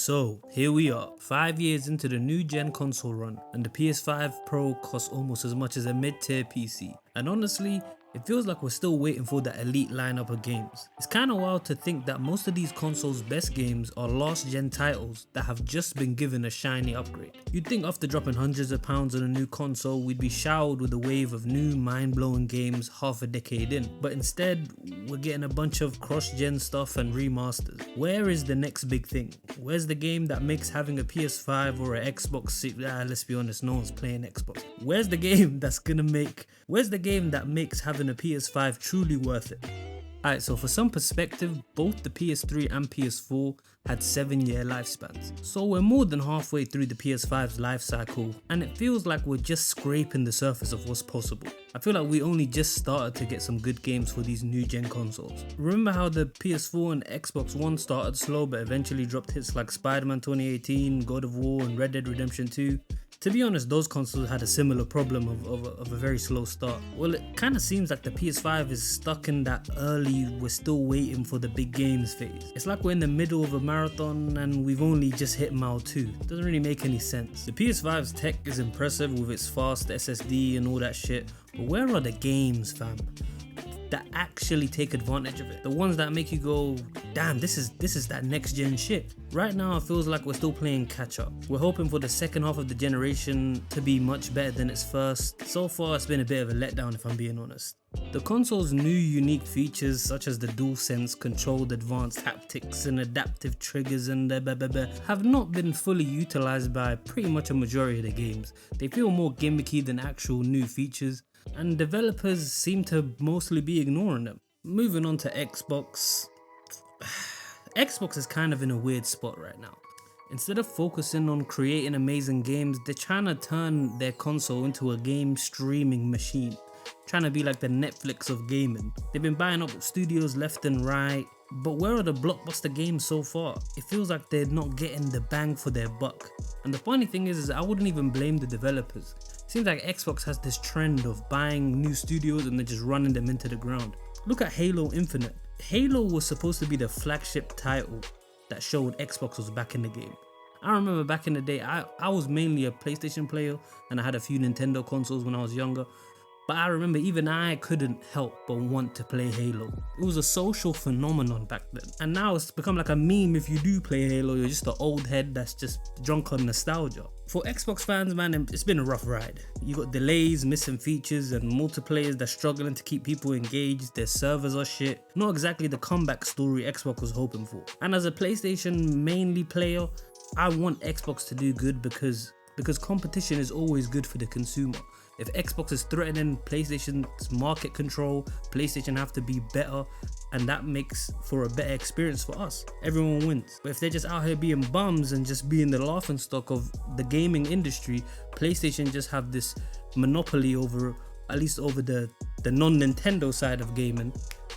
So here we are, 5 years into the new gen console run, and the PS5 Pro costs almost as much as a mid-tier PC. And honestly, it feels like we're still waiting for that elite lineup of games. It's kinda wild to think that most of these consoles' best games are last gen titles that have just been given a shiny upgrade. You'd think after dropping hundreds of pounds on a new console, we'd be showered with a wave of new mind-blowing games half a decade in. But instead, we're getting a bunch of cross-gen stuff and remasters. Where is the next big thing? Where's the game that makes having a PS5 or an Xbox, let's be honest, no one's playing Xbox. Where's the game that makes having a PS5 truly worth it? Alright, so for some perspective, both the PS3 and PS4 had 7-year lifespans. So we're more than halfway through the PS5's life cycle, and it feels like we're just scraping the surface of what's possible. I feel like we only just started to get some good games for these new gen consoles. Remember how the PS4 and Xbox One started slow but eventually dropped hits like Spider-Man 2018, God of War and Red Dead Redemption 2? To be honest, those consoles had a similar problem of a very slow start. Well, it kind of seems like the PS5 is stuck in that early, we're still waiting for the big games phase. It's like we're in the middle of a marathon and we've only just hit mile 2. Doesn't really make any sense. The PS5's tech is impressive with its fast SSD and all that shit, but where are the games, fam? That actually take advantage of it. The ones that make you go, damn, this is that next gen shit. Right now it feels like we're still playing catch up. We're hoping for the second half of the generation to be much better than its first. So far it's been a bit of a letdown if I'm being honest. The console's new unique features such as the DualSense controlled advanced haptics and adaptive triggers and have not been fully utilized by pretty much a majority of the games. They feel more gimmicky than actual new features, and developers seem to mostly be ignoring them. Moving on to Xbox. Xbox is kind of in a weird spot right now. Instead of focusing on creating amazing games, they're trying to turn their console into a game streaming machine. Trying to be like the Netflix of gaming. They've been buying up studios left and right, but where are the blockbuster games so far? It feels like they're not getting the bang for their buck. And the funny thing is I wouldn't even blame the developers. Seems like Xbox has this trend of buying new studios and then just running them into the ground. Look at Halo Infinite. Halo was supposed to be the flagship title that showed Xbox was back in the game. I remember back in the day, I was mainly a PlayStation player and I had a few Nintendo consoles when I was younger. But I remember even I couldn't help but want to play Halo. It was a social phenomenon back then. And now it's become like a meme. If you do play Halo, you're just an old head that's just drunk on nostalgia. For Xbox fans, man, it's been a rough ride. You got delays, missing features, and multiplayers that's struggling to keep people engaged. Their servers are shit. Not exactly the comeback story Xbox was hoping for. And as a PlayStation mainly player, I want Xbox to do good because competition is always good for the consumer. If Xbox is threatening PlayStation's market control, PlayStation have to be better, and that makes for a better experience for us. Everyone wins. But if they're just out here being bums and just being the laughing stock of the gaming industry, PlayStation just have this monopoly over, at least over the non-Nintendo side of gaming.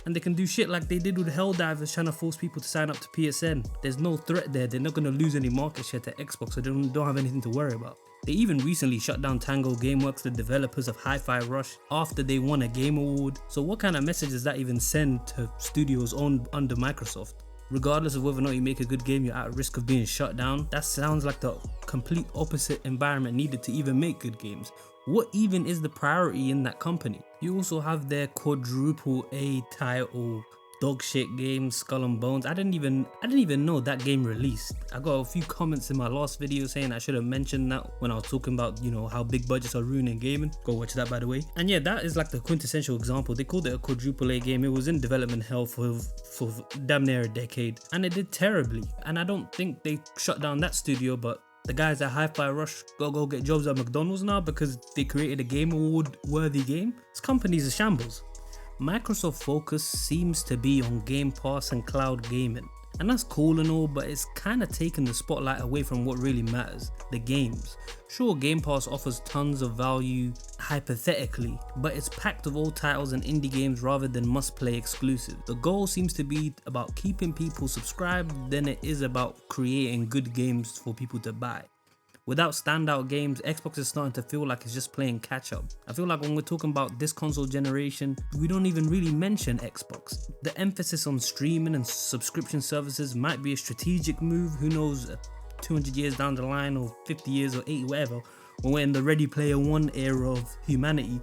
And they can do shit like they did with Helldivers trying to force people to sign up to PSN. There's no threat there. They're not going to lose any market share to Xbox, so they don't have anything to worry about. They even recently shut down Tango Gameworks, the developers of Hi-Fi Rush, after they won a game award. So what kind of message does that even send to studios owned under Microsoft? Regardless of whether or not you make a good game, you're at risk of being shut down. That sounds like the complete opposite environment needed to even make good games. What even is the priority in that company? You also have their quadruple A title dog shit game, Skull and Bones. I didn't even know that game released. I got a few comments in my last video saying I should have mentioned that when I was talking about, how big budgets are ruining gaming. Go watch that, by the way. And yeah, that is like the quintessential example. They called it a quadruple A game. It was in development hell for damn near a decade, and it did terribly. And I don't think they shut down that studio, but the guys at Hi-Fi Rush go get jobs at McDonald's now because they created a Game Award worthy game. This company's a shambles. Microsoft's focus seems to be on Game Pass and cloud gaming. And that's cool and all, but it's kind of taken the spotlight away from what really matters, the games. Sure, Game Pass offers tons of value, hypothetically, but it's packed with old titles and indie games rather than must-play exclusives. The goal seems to be about keeping people subscribed than it is about creating good games for people to buy. Without standout games, Xbox is starting to feel like it's just playing catch up. I feel like when we're talking about this console generation, we don't even really mention Xbox. The emphasis on streaming and subscription services might be a strategic move, who knows, 200 years down the line, or 50 years or 80, whatever, when we're in the Ready Player One era of humanity,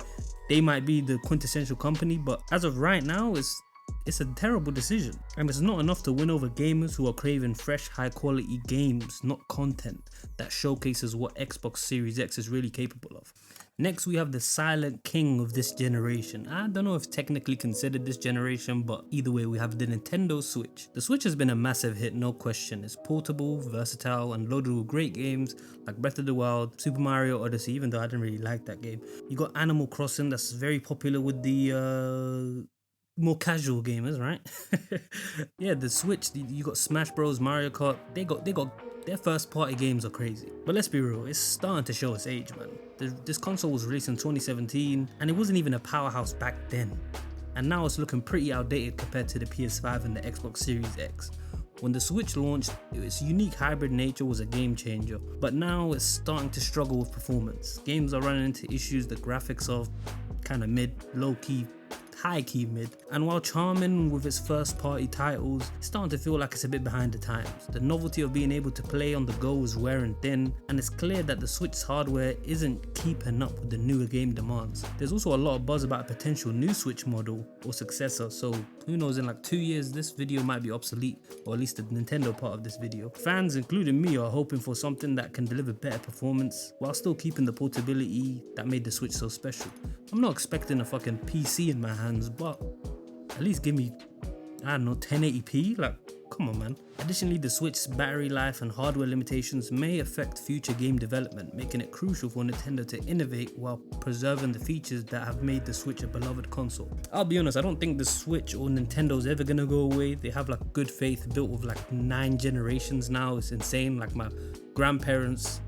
they might be the quintessential company, but as of right now, it's a terrible decision, and it's not enough to win over gamers who are craving fresh, high quality games, not content that showcases what Xbox Series X is really capable of. Next, we have the silent king of this generation. I don't know if technically considered this generation, but either way, we have the Nintendo Switch. The Switch has been a massive hit, no question. It's portable, versatile, and loaded with great games like Breath of the Wild, Super Mario Odyssey, even though I didn't really like that game. You got Animal Crossing, that's very popular with the more casual gamers, right? Yeah, the Switch, you got Smash Bros, Mario Kart, they got their first party games are crazy. But let's be real, it's starting to show its age, man. This console was released in 2017 and it wasn't even a powerhouse back then. And now it's looking pretty outdated compared to the PS5 and the Xbox Series X. When the Switch launched, its unique hybrid nature was a game changer, but now it's starting to struggle with performance. Games are running into issues, the graphics are kind of mid, low key, high key mid, and while charming with its first party titles, it's starting to feel like it's a bit behind the times. The novelty of being able to play on the go is wearing thin, and it's clear that the Switch's hardware isn't keeping up with the newer game demands. There's also a lot of buzz about a potential new Switch model or successor, so who knows, in like 2 years this video might be obsolete, or at least the Nintendo part of this video. Fans, including me, are hoping for something that can deliver better performance while still keeping the portability that made the Switch so special. I'm not expecting a fucking PC in my hands, but at least give me, I don't know, 1080p, like, come on, man. Additionally, the Switch's battery life and hardware limitations may affect future game development, making it crucial for Nintendo to innovate while preserving the features that have made the Switch a beloved console. I'll be honest, I don't think the Switch or Nintendo's ever gonna go away. They have like good faith built with like 9 generations now. It's insane. Like my grandparents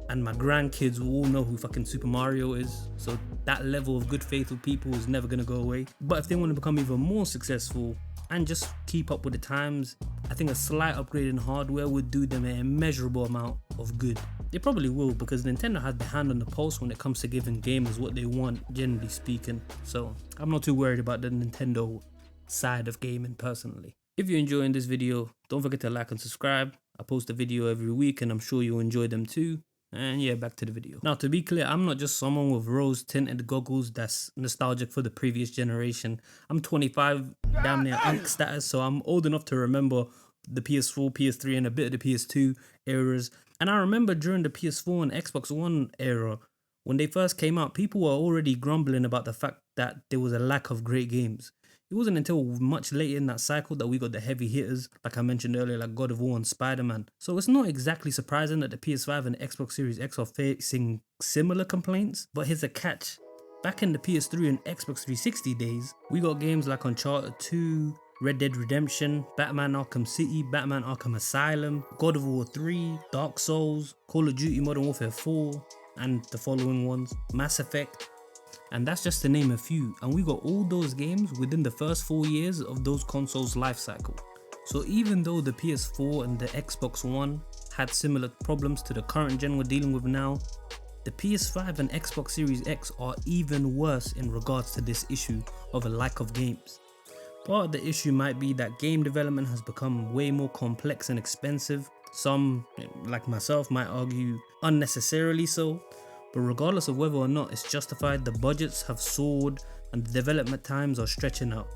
and my grandkids will all know who fucking Super Mario is, so that level of good faith with people is never gonna go away. But if they want to become even more successful and just keep up with the times, I think a slight upgrade in hardware would do them an immeasurable amount of good. They probably will, because Nintendo has their hand on the pulse when it comes to giving gamers what they want, generally speaking, so I'm not too worried about the Nintendo side of gaming personally. If you're enjoying this video, don't forget to like and subscribe. I post a video every week and I'm sure you'll enjoy them too. And yeah, back to the video. Now, to be clear, I'm not just someone with rose tinted goggles that's nostalgic for the previous generation. I'm 25, damn near unk status, so I'm old enough to remember the PS4, PS3 and a bit of the PS2 eras. And I remember during the PS4 and Xbox One era, when they first came out, people were already grumbling about the fact that there was a lack of great games. It wasn't until much later in that cycle that we got the heavy hitters, like I mentioned earlier, like God of War and Spider-Man. So it's not exactly surprising that the PS5 and Xbox Series X are facing similar complaints, but here's a catch. Back in the PS3 and Xbox 360 days, we got games like Uncharted 2, Red Dead Redemption, Batman Arkham City, Batman Arkham Asylum, God of War 3, Dark Souls, Call of Duty Modern Warfare 4, and the following ones, Mass Effect. And that's just to name a few, and we got all those games within the first 4 years of those consoles' life cycle. So even though the PS4 and the Xbox One had similar problems to the current gen we're dealing with now, the PS5 and Xbox Series X are even worse in regards to this issue of a lack of games. Part of the issue might be that game development has become way more complex and expensive. Some, like myself, might argue unnecessarily so. But regardless of whether or not it's justified, the budgets have soared and the development times are stretching out.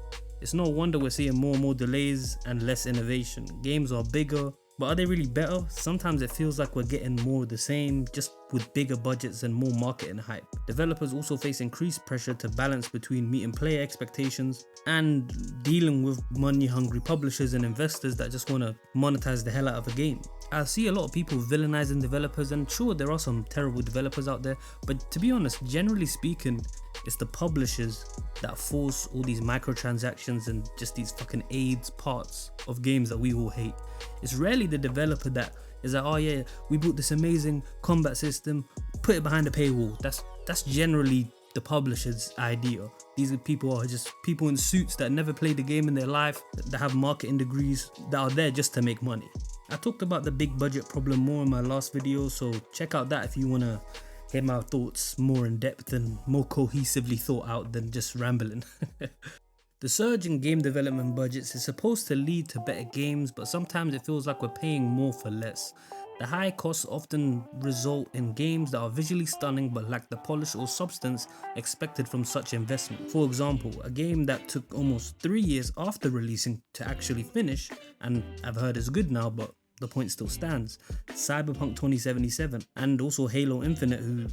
It's no wonder we're seeing more and more delays and less innovation. Games are bigger, but are they really better? Sometimes it feels like we're getting more of the same, just with bigger budgets and more marketing hype. Developers also face increased pressure to balance between meeting player expectations and dealing with money-hungry publishers and investors that just want to monetize the hell out of a game. I see a lot of people villainizing developers, and sure, there are some terrible developers out there, but to be honest, generally speaking, it's the publishers that force all these microtransactions and just these fucking AIDS parts of games that we all hate. It's rarely the developer that is like, oh yeah, we built this amazing combat system, put it behind a paywall. That's generally the publisher's idea. These people are just people in suits that never played the game in their life, that have marketing degrees, that are there just to make money. I talked about the big budget problem more in my last video, so check out that if you want to hear my thoughts more in depth and more cohesively thought out than just rambling. The surge in game development budgets is supposed to lead to better games, but sometimes it feels like we're paying more for less. The high costs often result in games that are visually stunning but lack the polish or substance expected from such investment. For example, a game that took almost 3 years after releasing to actually finish, and I've heard is good now, but the point still stands, Cyberpunk 2077, and also Halo Infinite,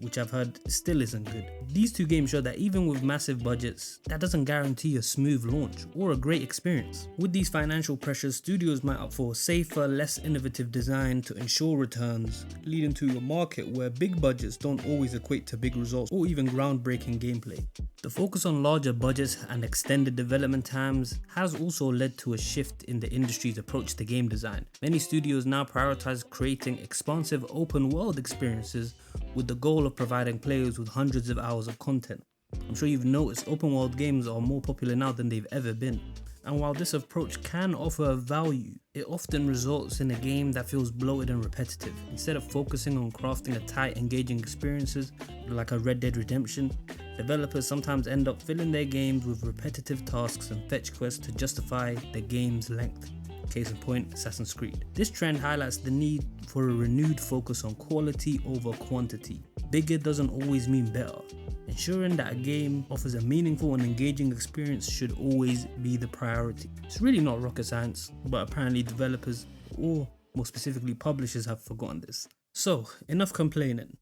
which I've heard still isn't good. These two games show that even with massive budgets, that doesn't guarantee a smooth launch or a great experience. With these financial pressures, studios might opt for safer, less innovative design to ensure returns, leading to a market where big budgets don't always equate to big results or even groundbreaking gameplay. The focus on larger budgets and extended development times has also led to a shift in the industry's approach to game design. Many studios now prioritize creating expansive open world experiences with the goal of providing players with hundreds of hours of content. I'm sure you've noticed open world games are more popular now than they've ever been. And while this approach can offer value, it often results in a game that feels bloated and repetitive. Instead of focusing on crafting a tight, engaging experiences like a Red Dead Redemption, developers sometimes end up filling their games with repetitive tasks and fetch quests to justify the game's length. Case in point, Assassin's Creed. This trend highlights the need for a renewed focus on quality over quantity. Bigger doesn't always mean better. Ensuring that a game offers a meaningful and engaging experience should always be the priority. It's really not rocket science, but apparently developers, or more specifically publishers, have forgotten this. So, enough complaining.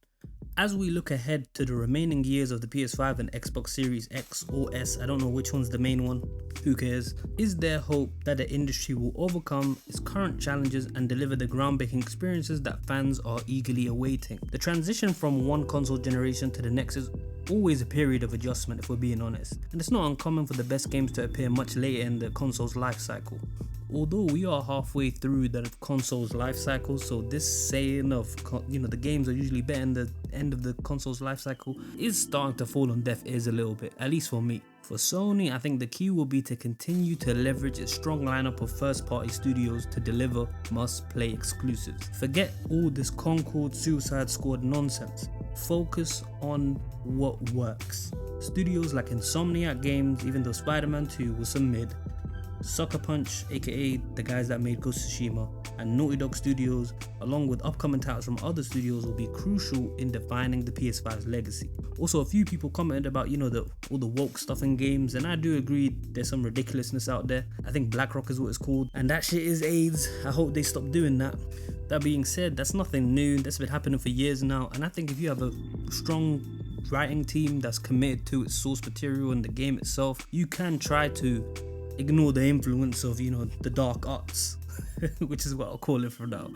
As we look ahead to the remaining years of the PS5 and Xbox Series X or S, I don't know which one's the main one, who cares, is there hope that the industry will overcome its current challenges and deliver the groundbreaking experiences that fans are eagerly awaiting? The transition from one console generation to the next is always a period of adjustment, if we're being honest, and it's not uncommon for the best games to appear much later in the console's life cycle. Although we are halfway through the console's life cycle, so this saying of the games are usually better in the end of the console's life cycle is starting to fall on deaf ears a little bit, at least for me. For Sony, I think the key will be to continue to leverage its strong lineup of first-party studios to deliver must-play exclusives. Forget all this Concord Suicide Squad nonsense. Focus on what works. Studios like Insomniac Games, even though Spider-Man 2 was some mid, Sucker Punch, aka the guys that made Ghost of Tsushima, and Naughty Dog Studios, along with upcoming titles from other studios, will be crucial in defining the PS5's legacy. Also, a few people commented about, all the woke stuff in games, and I do agree there's some ridiculousness out there. I think BlackRock is what it's called, and that shit is AIDS. I hope they stop doing that. That being said, that's nothing new. That's been happening for years now, and I think if you have a strong writing team that's committed to its source material and the game itself, you can try to ignore the influence of, the dark arts, which is what I'll call it for now.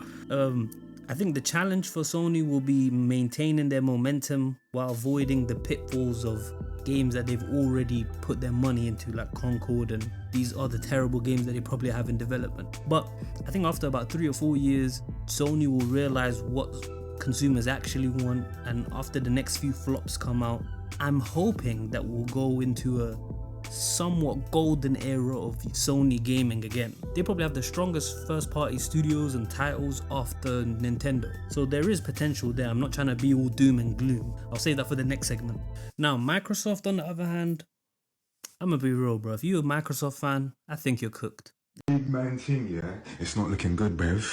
I think the challenge for Sony will be maintaining their momentum while avoiding the pitfalls of games that they've already put their money into, like Concord and these other terrible games that they probably have in development. But I think after about 3 or 4 years, Sony will realize what consumers actually want, and after the next few flops come out, I'm hoping that we'll go into a somewhat golden era of Sony gaming again. They probably have the strongest first party studios and titles after Nintendo, so there is potential there. I'm not trying to be all doom and gloom. I'll save that for the next segment. Now, Microsoft on the other hand, I'm gonna be real, bro. If you're a Microsoft fan, I think you're cooked. Big man thing, yeah? It's not looking good, bruv.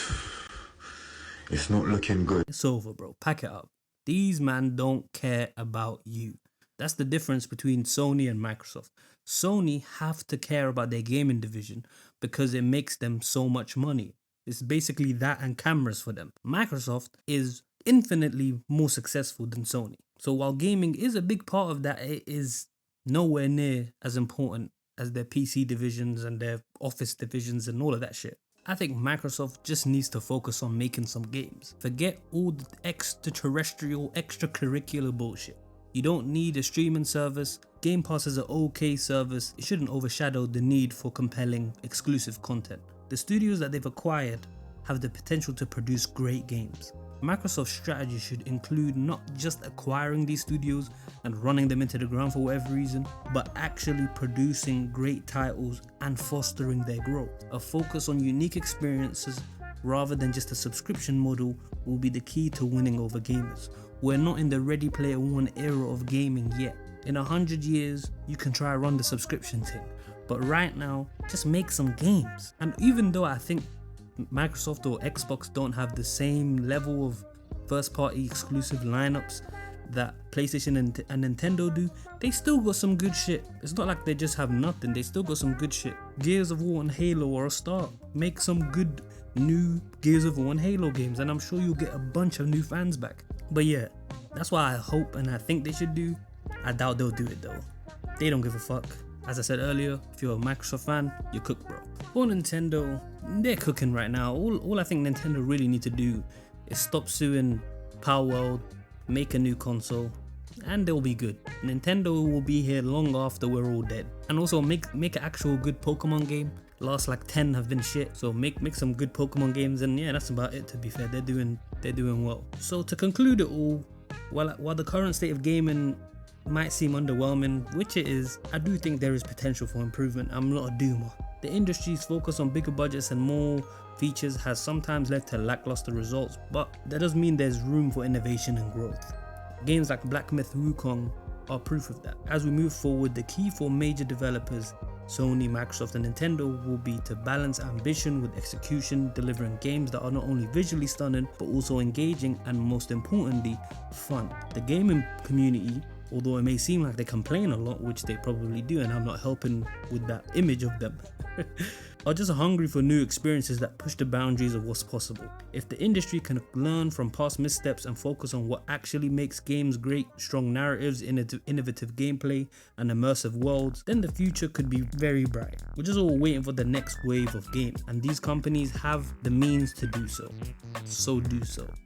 It's not looking good. It's over, bro. Pack it up. These man don't care about you. That's the difference between Sony and Microsoft. Sony have to care about their gaming division because it makes them so much money. It's basically that and cameras for them. Microsoft is infinitely more successful than Sony. So while gaming is a big part of that, it is nowhere near as important as their PC divisions and their office divisions and all of that shit. I think Microsoft just needs to focus on making some games. Forget all the extraterrestrial, extracurricular bullshit. You don't need a streaming service. Game Pass is an okay service. It shouldn't overshadow the need for compelling exclusive content. The studios that they've acquired have the potential to produce great games. Microsoft's strategy should include not just acquiring these studios and running them into the ground for whatever reason, but actually producing great titles and fostering their growth. A focus on unique experiences rather than just a subscription model will be the key to winning over gamers. We're not in the Ready Player One era of gaming yet. In 100 years, you can try run the subscription thing, but right now, just make some games. And even though I think Microsoft or Xbox don't have the same level of first party exclusive lineups that PlayStation and Nintendo do, they still got some good shit. It's not like they just have nothing, they still got some good shit. Gears of War and Halo are a start. Make some good new Gears of War and Halo games and I'm sure you'll get a bunch of new fans back. But yeah, that's what I hope and I think they should do. I doubt they'll do it though. They don't give a fuck. As I said earlier, if you're a Microsoft fan, you cook, bro. For Nintendo, they're cooking right now. All I think Nintendo really need to do is stop suing Power World, make a new console, and they'll be good. Nintendo will be here long after we're all dead. And also make an actual good Pokemon game. Last like 10 have been shit, so make some good Pokemon games, and yeah, that's about it. To be fair, they're doing well. So to conclude it all, while the current state of gaming might seem underwhelming, which it is, I do think there is potential for improvement. I'm not a doomer. The industry's focus on bigger budgets and more features has sometimes led to lackluster results, but that doesn't mean there's room for innovation and growth. Games like Black Myth Wukong are proof of that. As we move forward, the key for major developers, Sony, Microsoft and Nintendo, will be to balance ambition with execution, delivering games that are not only visually stunning but also engaging and most importantly, fun. The gaming community, although it may seem like they complain a lot, which they probably do, and I'm not helping with that image of them, are just hungry for new experiences that push the boundaries of what's possible. If the industry can learn from past missteps and focus on what actually makes games great, strong narratives, innovative gameplay, and immersive worlds, then the future could be very bright. We're just all waiting for the next wave of games, and these companies have the means to do so. So do so.